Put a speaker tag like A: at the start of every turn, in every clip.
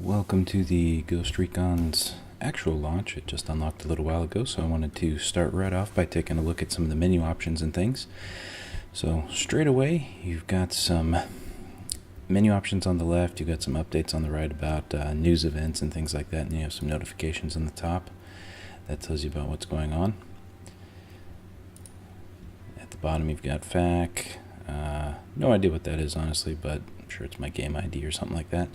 A: Welcome to the Ghost Recon's actual launch. It just unlocked a little while ago, so I wanted to start right off by taking a look at some of the menu options and things. So straight away, you've got some menu options on the left, you've got some updates on the right about news events and things like that, and you have some notifications on the top. That tells you about what's going on. At the bottom, you've got FAQ. No idea what that is, honestly, but I'm sure it's my game ID or something like that.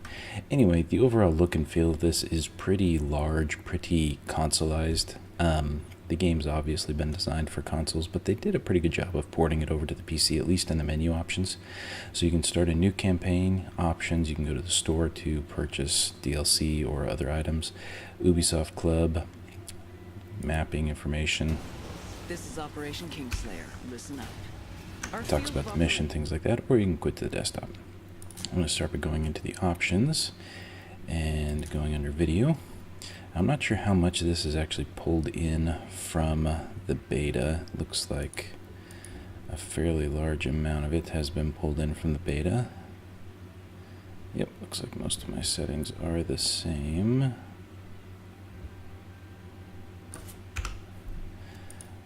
A: Anyway, the overall look and feel of this is pretty large, pretty consoleized. The game's obviously been designed for consoles, but they did a pretty good job of porting it over to the PC, at least in the menu options. So you can start a new campaign, options, you can go to the store to purchase DLC or other items, Ubisoft Club, mapping information.
B: This is Operation Kingslayer. Listen up.
A: Talks about the mission, things like that, or you can quit to the desktop. I'm going to start by going into the options and going under video. I'm not sure how much of this is actually pulled in from the beta. Looks like a fairly large amount of it has been pulled in from the beta. Yep, looks like most of my settings are the same.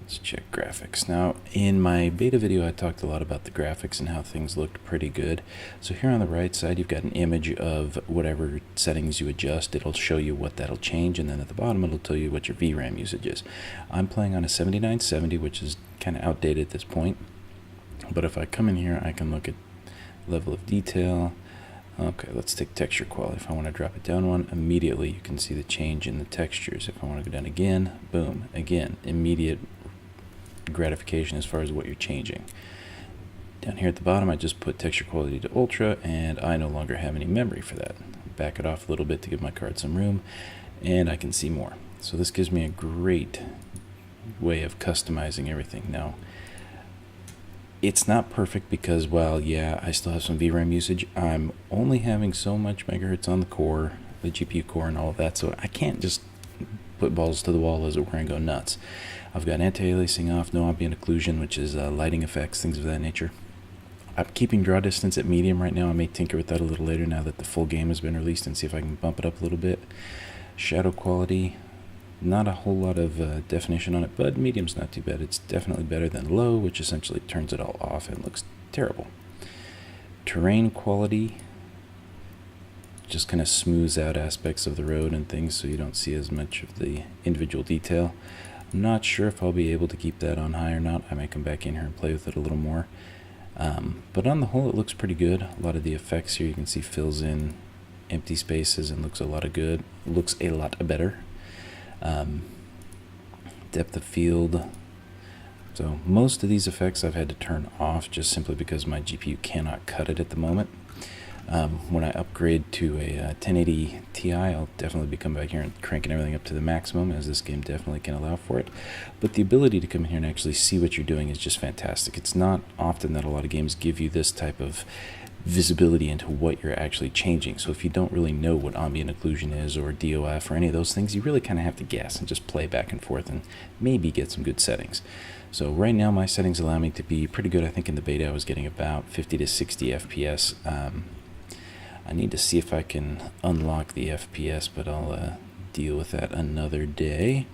A: Let's check graphics. Now, in my beta video, I talked a lot about the graphics and how things looked pretty good. So here on the right side, you've got an image of whatever settings you adjust. It'll show you what that'll change, and then at the bottom, it'll tell you what your VRAM usage is. I'm playing on a 7970, which is kind of outdated at this point. But if I come in here, I can look at level of detail. Okay, let's take texture quality. If I want to drop it down one, immediately you can see the change in the textures. If I want to go down again, boom, again, immediate gratification as far as what you're changing. Down here at the bottom, I just put texture quality to ultra, and I no longer have any memory for that. Back it off a little bit to give my card some room, and I can see more. So this gives me a great way of customizing everything. Now, it's not perfect because, well, yeah, I still have some VRAM usage. I'm only having so much megahertz on the core, the GPU core and all of that, so I can't just put balls to the wall, as it were, and go nuts. I've got anti-aliasing off, no ambient occlusion, which is lighting effects, things of that nature. I'm keeping draw distance at medium right now. I may tinker with that a little later now that the full game has been released and see if I can bump it up a little bit. Shadow quality, not a whole lot of definition on it, but medium's not too bad. It's definitely better than low, which essentially turns it all off and looks terrible. Terrain quality just kind of smooths out aspects of the road and things so you don't see as much of the individual detail. I'm not sure if I'll be able to keep that on high or not. I may come back in here and play with it a little more. But on the whole, it looks pretty good. A lot of the effects here you can see fills in empty spaces and looks a lot better. Depth of field. So most of these effects I've had to turn off just simply because my GPU cannot cut it at the moment. When I upgrade to a 1080 Ti, I'll definitely be coming back here and cranking everything up to the maximum, as this game definitely can allow for it. But the ability to come in here and actually see what you're doing is just fantastic. It's not often that a lot of games give you this type of visibility into what you're actually changing. So if you don't really know what ambient occlusion is or DOF or any of those things, you really kind of have to guess and just play back and forth and maybe get some good settings. So right now my settings allow me to be pretty good. I think in the beta I was getting about 50 to 60 FPS. I need to see if I can unlock the FPS, but I'll deal with that another day,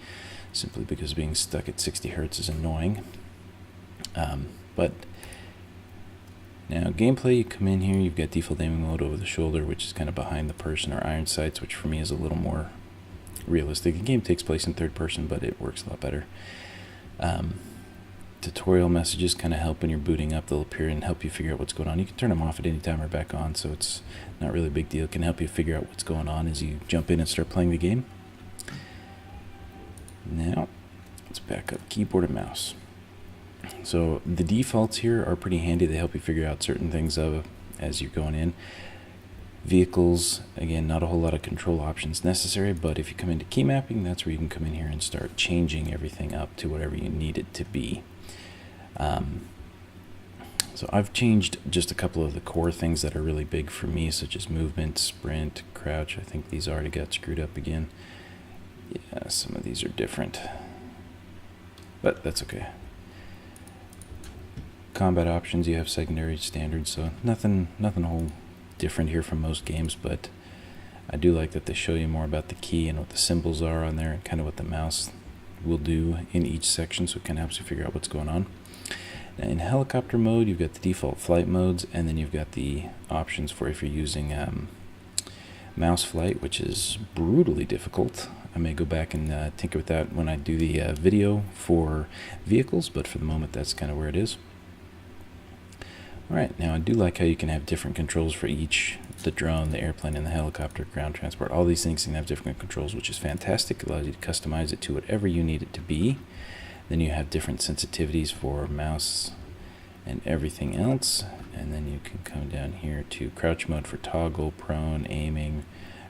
A: simply because being stuck at 60 Hertz is annoying. But now gameplay, you come in here, you've got default aiming mode over the shoulder, which is kind of behind the person, or iron sights, which for me is a little more realistic. The game takes place in third person, but it works a lot better. Tutorial messages kind of help when you're booting up. They'll appear and help you figure out what's going on. You can turn them off at any time or back on, so it's not really a big deal. It can help you figure out what's going on as you jump in and start playing the game. Now, let's back up keyboard and mouse. So the defaults here are pretty handy. They help you figure out certain things as you're going in. Vehicles, again, not a whole lot of control options necessary, but if you come into key mapping, that's where you can come in here and start changing everything up to whatever you need it to be. So I've changed just a couple of the core things that are really big for me, such as movement, sprint, crouch. I think these already got screwed up again. Yeah, some of these are different, but that's okay. Combat options, you have secondary, standard, so nothing whole different here from most games, but I do like that they show you more about the key and what the symbols are on there and kind of what the mouse will do in each section, so it kind of helps you figure out what's going on. Now in helicopter mode, you've got the default flight modes, and then you've got the options for if you're using mouse flight, which is brutally difficult. I may go back and tinker with that when I do the video for vehicles, but for the moment that's kind of where it is. Alright, now I do like how you can have different controls for each, the drone, the airplane, and the helicopter, ground transport. All these things can have different controls, which is fantastic. It allows you to customize it to whatever you need it to be. Then you have different sensitivities for mouse and everything else. And then you can come down here to crouch mode for toggle, prone, aiming,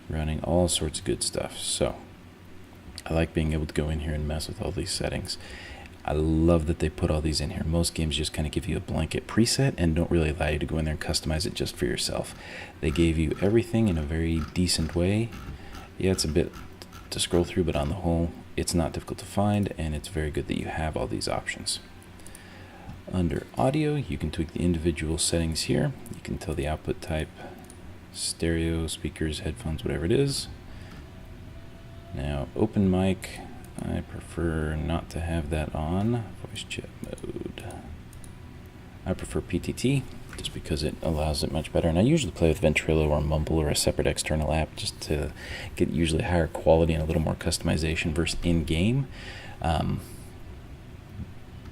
A: running, all sorts of good stuff. So I like being able to go in here and mess with all these settings. I love that they put all these in here. Most games just kind of give you a blanket preset and don't really allow you to go in there and customize it just for yourself. They gave you everything in a very decent way. Yeah, it's a bit to scroll through, but on the whole, it's not difficult to find, and it's very good that you have all these options. Under audio, you can tweak the individual settings here. You can tell the output type, stereo, speakers, headphones, whatever it is. Now, open mic, I prefer not to have that on. Voice chat mode, I prefer PTT just because it allows it much better. And I usually play with Ventrilo or Mumble or a separate external app just to get usually higher quality and a little more customization versus in-game.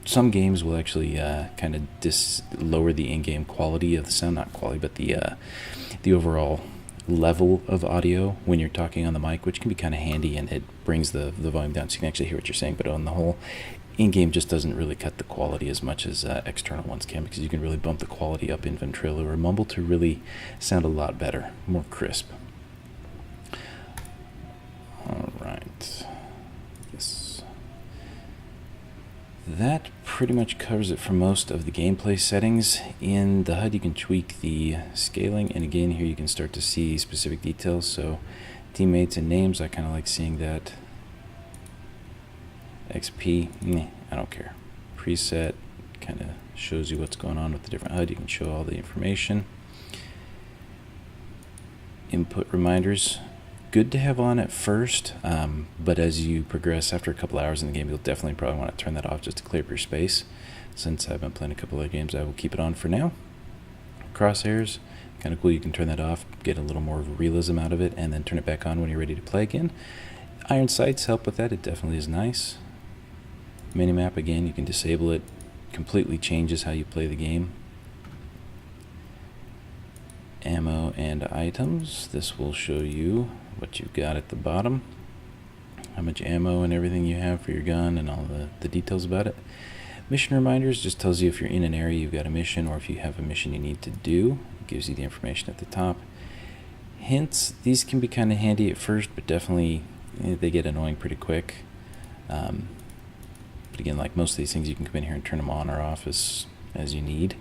A: Some games will actually kind of lower the in-game quality of the sound, not quality, but the overall level of audio when you're talking on the mic, which can be kind of handy, and it brings the volume down so you can actually hear what you're saying. But on the whole, in-game just doesn't really cut the quality as much as external ones can, because you can really bump the quality up in Ventrilo or Mumble to really sound a lot better, more crisp. Alright. Yes. That pretty much covers it for most of the gameplay settings. In the HUD you can tweak the scaling, and again here you can start to see specific details. So teammates and names, I kind of like seeing that. XP, I don't care. Preset kind of shows you what's going on with the different HUD. You can show all the information. Input reminders, good to have on at first, but as you progress after a couple hours in the game, you'll definitely probably want to turn that off just to clear up your space. Since I've been playing a couple other games, I will keep it on for now. Crosshairs, kind of cool. You can turn that off, get a little more realism out of it, and then turn it back on when you're ready to play again. Iron sights help with that. It definitely is nice. Minimap, again, you can disable it. Completely changes how you play the game. Ammo and items. This will show you what you've got at the bottom, how much ammo and everything you have for your gun, and all the details about it. Mission reminders just tells you if you're in an area you've got a mission, or if you have a mission you need to do. It gives you the information at the top. Hints, these can be kind of handy at first, but definitely they get annoying pretty quick. But again, like most of these things, you can come in here and turn them on or off as you need.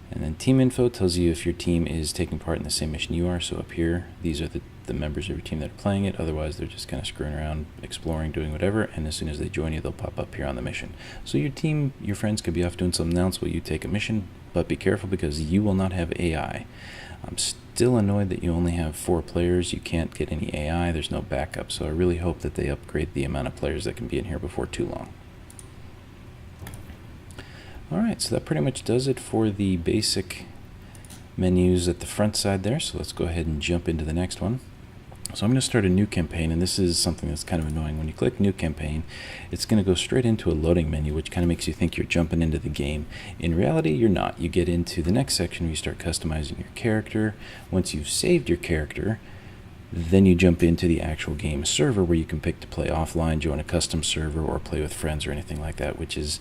A: And then team info tells you if your team is taking part in the same mission you are. So up here, these are the members of your team that are playing it. Otherwise, they're just kind of screwing around, exploring, doing whatever. And as soon as they join you, they'll pop up here on the mission. So your team, your friends could be off doing something else while you take a mission. But be careful, because you will not have AI. I'm still annoyed that you only have 4 players. You can't get any AI. There's no backup. So I really hope that they upgrade the amount of players that can be in here before too long. Alright, so that pretty much does it for the basic menus at the front side there. So let's go ahead and jump into the next one. So I'm going to start a new campaign, and this is something that's kind of annoying. When you click new campaign, it's going to go straight into a loading menu, which kind of makes you think you're jumping into the game. In reality, you're not. You get into the next section where you start customizing your character. Once you've saved your character, then you jump into the actual game server, where you can pick to play offline, join a custom server, or play with friends or anything like that, which is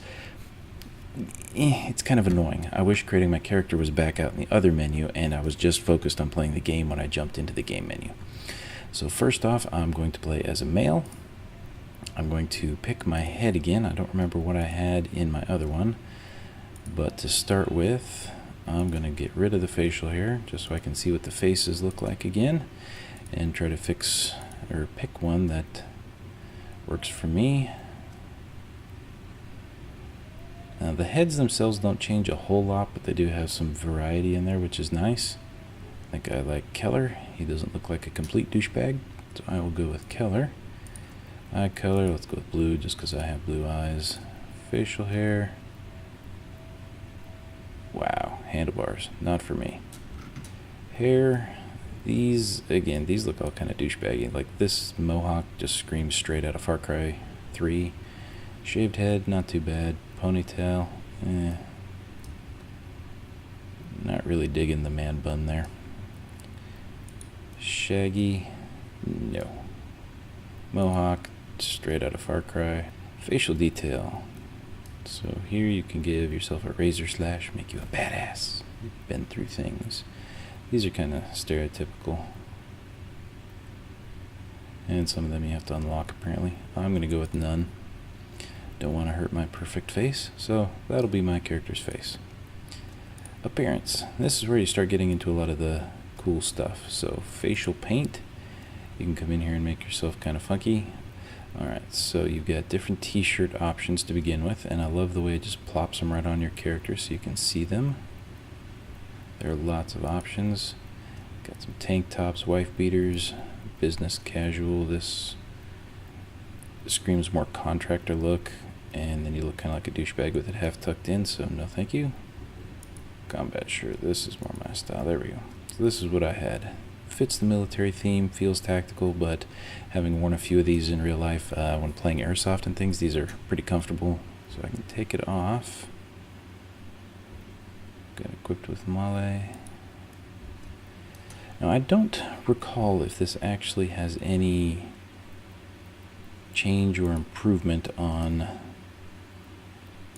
A: it's kind of annoying. I wish creating my character was back out in the other menu, and I was just focused on playing the game when I jumped into the game menu. So first off, I'm going to play as a male. I'm going to pick my head again. I don't remember what I had in my other one, but to start with, I'm going to get rid of the facial hair just so I can see what the faces look like again, and try to fix or pick one that works for me. The heads themselves don't change a whole lot, but they do have some variety in there, which is nice. I think I like Keller. He doesn't look like a complete douchebag, so I will go with Keller. Eye color, let's go with blue just because I have blue eyes. Facial hair. Wow, handlebars, not for me. Hair, these look all kind of douchebaggy. Like this mohawk just screams straight out of Far Cry 3. Shaved head, not too bad. Ponytail, not really digging the man bun there. Shaggy, no. Mohawk, straight out of Far Cry. Facial detail. So here you can give yourself a razor slash, make you a badass. You've been through things. These are kind of stereotypical. And some of them you have to unlock apparently. I'm going to go with none. Don't want to hurt my perfect face, so that'll be my character's face. Appearance. This is where you start getting into a lot of the cool stuff. So facial paint. You can come in here and make yourself kind of funky. Alright, so you've got different t-shirt options to begin with, and I love the way it just plops them right on your character so you can see them. There are lots of options. Got some tank tops, wife beaters, business casual. This screams more contractor look, and then you look kind of like a douchebag with it half tucked in, so no thank you. Combat shirt, this is more my style. There we go. So this is what I had. Fits the military theme, feels tactical, but having worn a few of these in real life when playing airsoft and things, these are pretty comfortable. So I can take it off. Got equipped with Male. Now I don't recall if this actually has any change or improvement on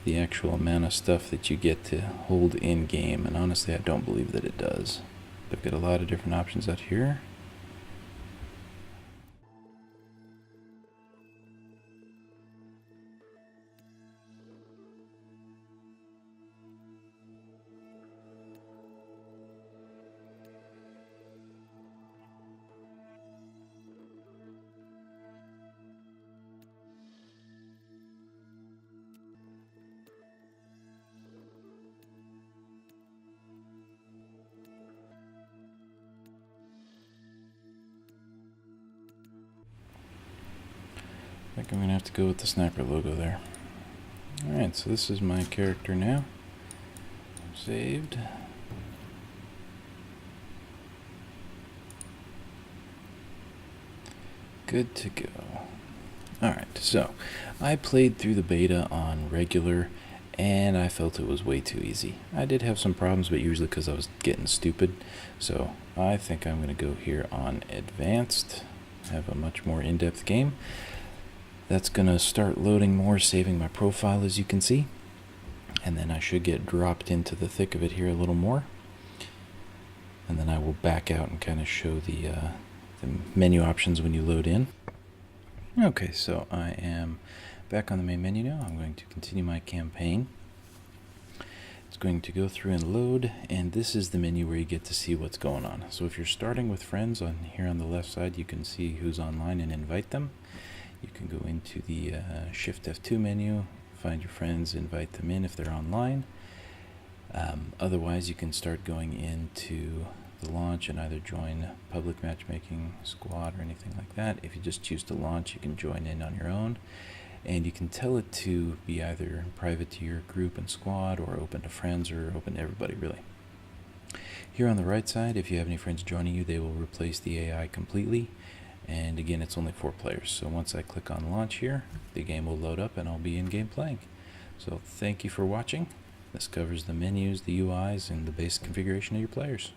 A: the actual amount of stuff that you get to hold in game, and honestly I don't believe that it does. They've got a lot of different options out here. I think I'm going to have to go with the sniper logo there. Alright, so this is my character now. Saved. Good to go. Alright, so I played through the beta on regular and I felt it was way too easy. I did have some problems, but usually because I was getting stupid. So I think I'm going to go here on advanced, have a much more in-depth game. That's going to start loading more, saving my profile as you can see. And then I should get dropped into the thick of it here a little more. And then I will back out and kind of show the menu options when you load in. Okay, so I am back on the main menu now. I'm going to continue my campaign. It's going to go through and load, and this is the menu where you get to see what's going on. So if you're starting with friends, on here on the left side you can see who's online and invite them. You can go into the Shift F2 menu, find your friends, invite them in if they're online. Otherwise, you can start going into the launch and either join public matchmaking, squad, or anything like that. If you just choose to launch, you can join in on your own. And you can tell it to be either private to your group and squad, or open to friends, or open to everybody, really. Here on the right side, if you have any friends joining you, they will replace the AI completely. And again, it's only 4 players. So once I click on launch here, the game will load up and I'll be in game playing. So thank you for watching. This covers the menus, the UIs, and the basic configuration of your players.